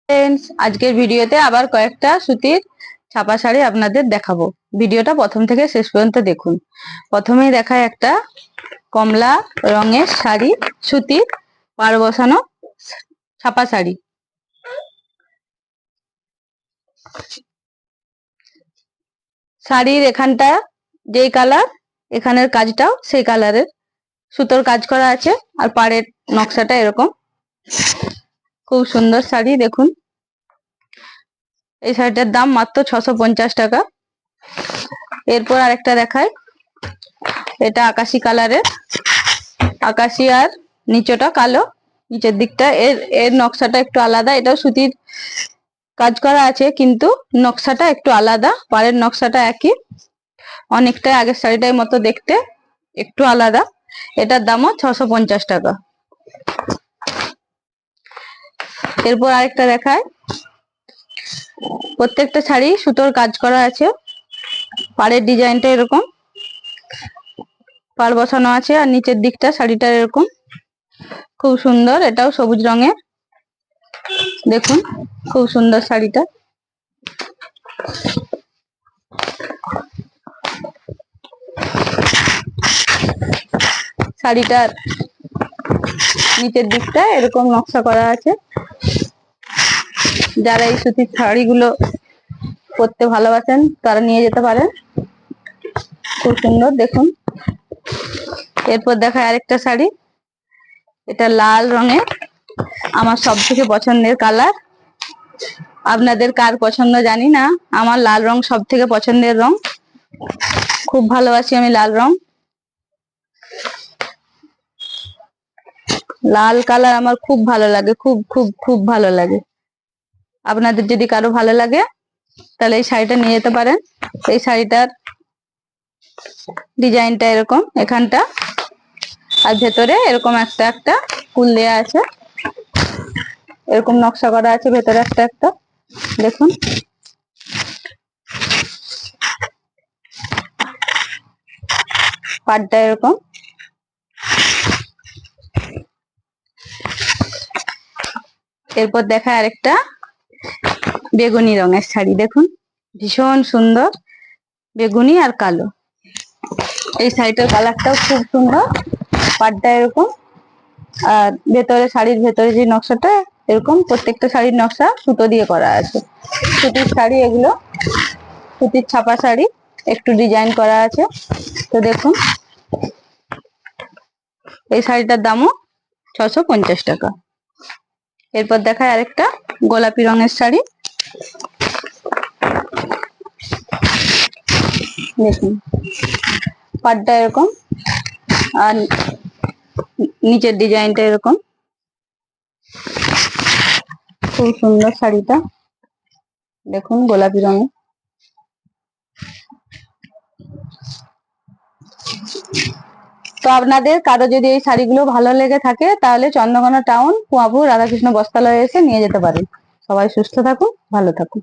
Friends, আজকের ভিডিওতে আবার কয়েকটা সুতির ছাপা শাড়ি আপনাদের দেখাবো। ভিডিওটা প্রথম থেকে শেষ পর্যন্ত দেখুন। প্রথমেই দেখায় একটা কমলা রঙের শাড়ি, সুতির পাড় বসানো ছাপা শাড়ি। শাড়ির এখানটা যেই কালার, এখানের কাজটাও সেই কালারের সুতোর কাজ করা আছে। আর পাড়ের নকশাটা এরকম, খুব সুন্দর শাড়ি। দেখুন, এই শাড়িটার দাম মাত্র 650 টাকা। এরপর আরেকটা দেখায়, এটা আকাশি কালারের, আকাশি আর নিচটা কালো, নিচের দিকটা এর নকশাটা একটু আলাদা। এটাও সুতির কাজ করা আছে, কিন্তু নকশাটা একটু আলাদা। পাড়ের নকশাটা একই, অনেকটাই আগের শাড়িটার মতো দেখতে, একটু আলাদা। এটার দামও 650 টাকা। এরপর আরেকটা দেখায়, প্রত্যেকটা শাড়ি সুতোর কাজ করা আছে। পাড়ের ডিজাইনটা এরকম, পাড় বসানো আছে, আর নিচের দিকটা শাড়িটার এরকম, খুব সুন্দর। এটাও সবুজ রঙের, দেখুন খুব সুন্দর শাড়িটা। শাড়িটার নিচের দিকটা এরকম নকশা করা আছে। যারা এই সুতির শাড়িগুলো পরতে ভালোবাসেন তারা নিয়ে যেতে পারেন, খুব সুন্দর। দেখুন, এরপর দেখায় আরেকটা শাড়ি, এটা লাল রঙের, আমার সব থেকে পছন্দের কালার। আপনাদের কার পছন্দ জানি না, আমার লাল রং সব থেকে পছন্দের রং, খুব ভালোবাসি আমি লাল রং। লাল কালার আমার খুব ভালো লাগে, খুব খুব খুব ভালো লাগে। আপনাদের যদি কারো ভালো লাগে তাহলে এই শাড়িটা নিয়ে যেতে পারেন। এই শাড়িটার ডিজাইনটা এরকম, এখানটা আর ভেতরে এরকম একটা একটা ফুল দেয়া আছে, এরকম নকশা করা আছে ভেতরে একটা একটা। দেখুন, পাড়টা এরকম। এরপর দেখায় আরেকটা বেগুনি রঙের শাড়ি। দেখুন, ভীষণ সুন্দর, বেগুনি আর কালো। এই শাড়িটার কালারটাও খুব সুন্দর, পাড়টা এরকম, আর ভেতরে শাড়ির ভেতরে যে নকশাটা এরকম, প্রত্যেকটা শাড়ির নকশা সুতো দিয়ে করা আছে। সুতির শাড়ি এগুলো, সুতির ছাপা শাড়ি, একটু ডিজাইন করা আছে। তো দেখুন, এই শাড়িটার দামও 650 টাকা। এরপর দেখায় আরেকটা গোলাপি রঙের শাড়ি। দেখুন, পাড়টা এরকম, আর নিচের ডিজাইনটা এরকম, খুব সুন্দর শাড়িটা। দেখুন, গোলাপি রঙের। তো আপনাদের কারো যদি এই শাড়িগুলো ভালো লেগে থাকে তাহলে চন্দ্রকোনা টাউন কুয়াপুর রাধাকৃষ্ণ বস্ত্রালয়ে এসে নিয়ে যেতে পারেন। সবাই সুস্থ থাকুন, ভালো থাকুন।